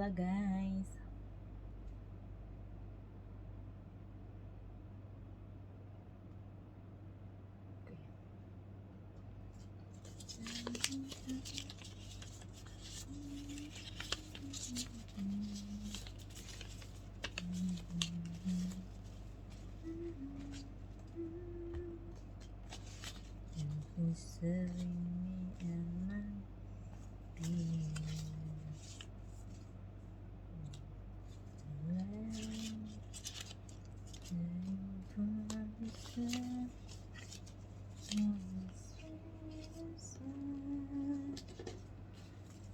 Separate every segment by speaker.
Speaker 1: pala guys. Serving me and my beer.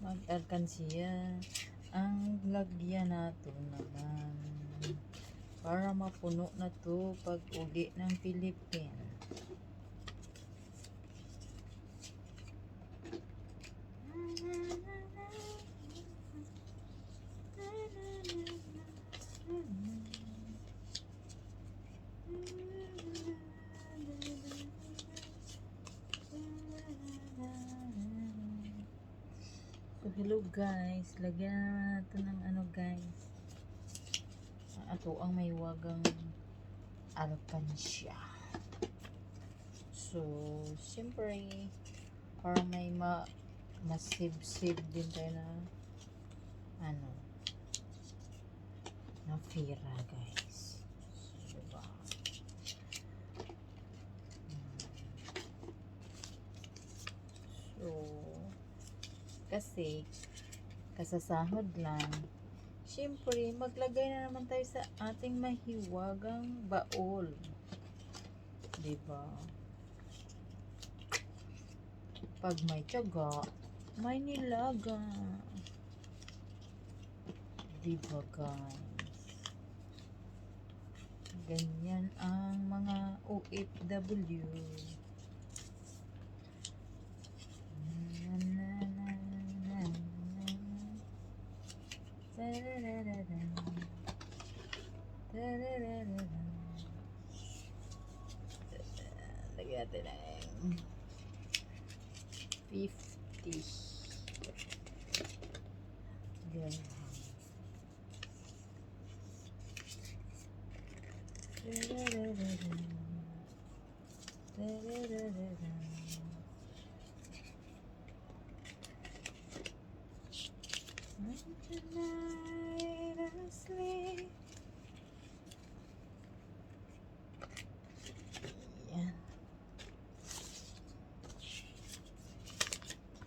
Speaker 1: Mag-alkansya ang lagyan nato naman para mapuno na to pag uli ng Philippines. So hello guys, lagyan na natin ng ano guys, ato ang may wagang alkansya. So siyempre para may masib-sib din tayo na ano na fira guys. So, diba? So kasi kasasahod lang, siyempre maglagay na naman tayo sa ating mahiwagang baol, diba? Pag may tiyaga, may nilaga, diba guys? Ganyan ang mga OFW. Lagyan natin ng 50 dirham. Yan.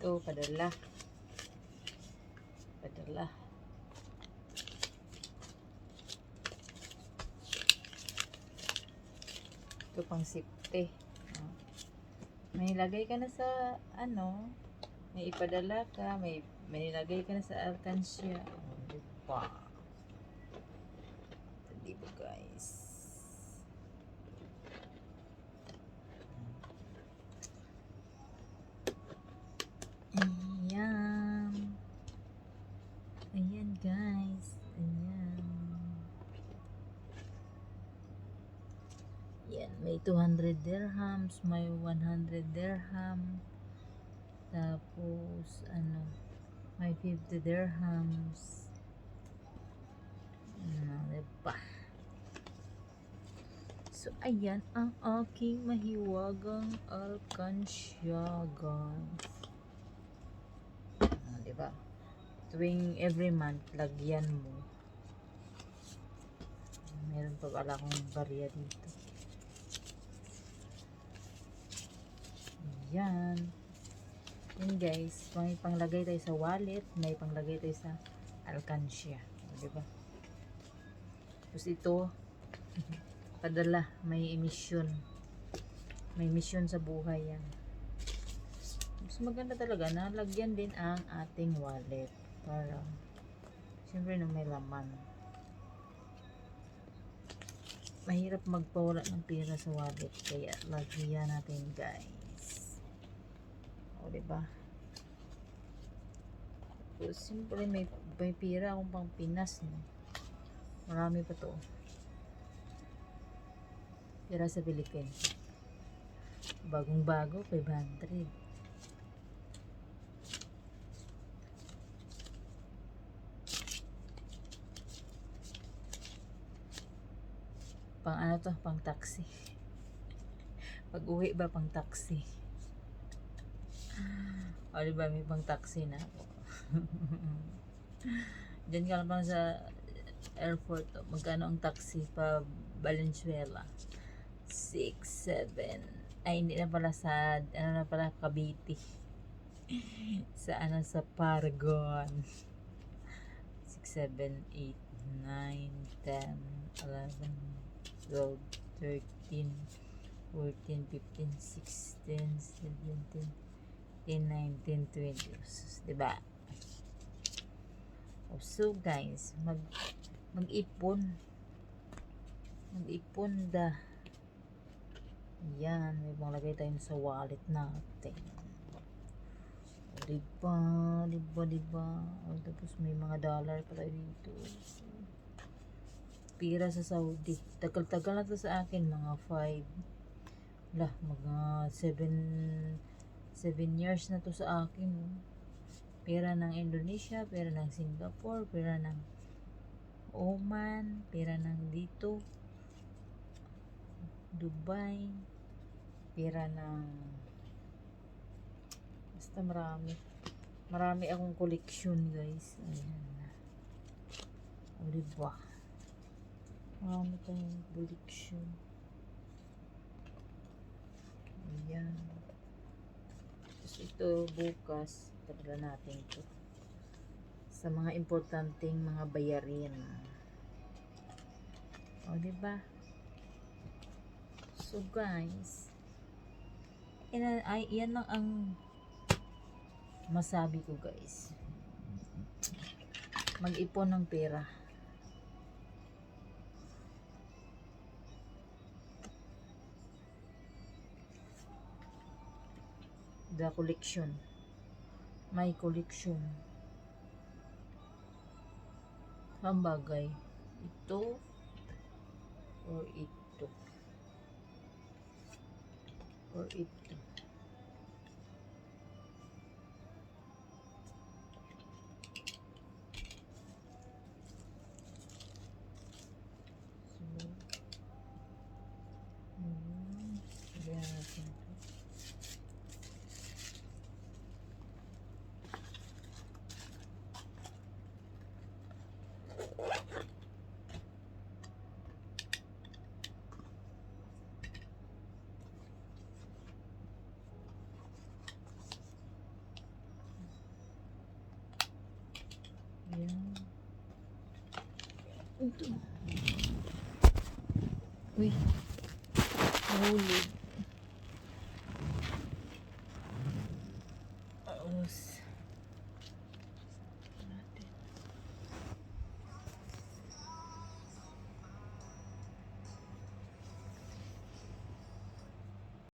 Speaker 1: Ito, padala. Ito pang sipte. May lagay ka na sa ano, may ipadala ka, may lagay ka na sa alkansya. Diba? Diba guys? Ayan. Ayan guys. Ayan. Yan, may 200 dirhams, may 100 dirham. Tapos ano, may 50 dirhams. Diba? So ayan ang aking mahiwagang alkansya guys. Diba? Tuwing every month, lagyan mo. Meron pa pala akong barya dito. Ayan. Yan guys, may panglagay tayo sa wallet, may panglagay tayo sa alkansya. Diba? Tapos ito, padala, may emission. May emission sa buhay yan. Mas maganda talaga na lagyan din ang ating wallet para siyempre na may laman. Mahirap magpawala ng pera sa wallet, kaya lagyan natin guys. O diba? So, siyempre may pera akong pang Pinas, no? Marami pa to. Pera sa Philippines. Bagong bago, 500. Pang ano to, pang taxi. Pag uwi ba, pang taxi. O diba, may pang taxi na ako. Diyan ka lang sa airport. Magkano ang taxi pa Valenzuela? 6, 7. Ay, hindi na pala sa, ano na pala, Cavite. Sa ano, sa Paragon. 6, 7, 8, 9, 10, 11, 12, 13, 14, 15, 16, 17, 19, 20. Diba? So guys, mag-ipon. Mag-ipon da. Yan, may panglagay tayo sa wallet natin. Diba? Diba? O, tapos may mga dollar pa tayo dito. Pira sa Saudi. Tagal-tagal na to sa akin. Mga 5. Lah, mga 7 years na to sa akin. Pera ng Indonesia, pera ng Singapore, pera ng Oman, pera ng dito, Dubai, pera ng basta marami akong collection guys. Ayan. O diba, marami tayong collection. Ayan. Tapos ito bukas padala natin ito sa mga importanteng mga bayarin. O diba? So guys, yan lang ang masabi ko guys. Mag-ipon ng pera. The collection. My collection. Ang bagay. Ito or ito. Or ito. Sabihan natin ito. Ayan. Ito. Uy. Nahulog.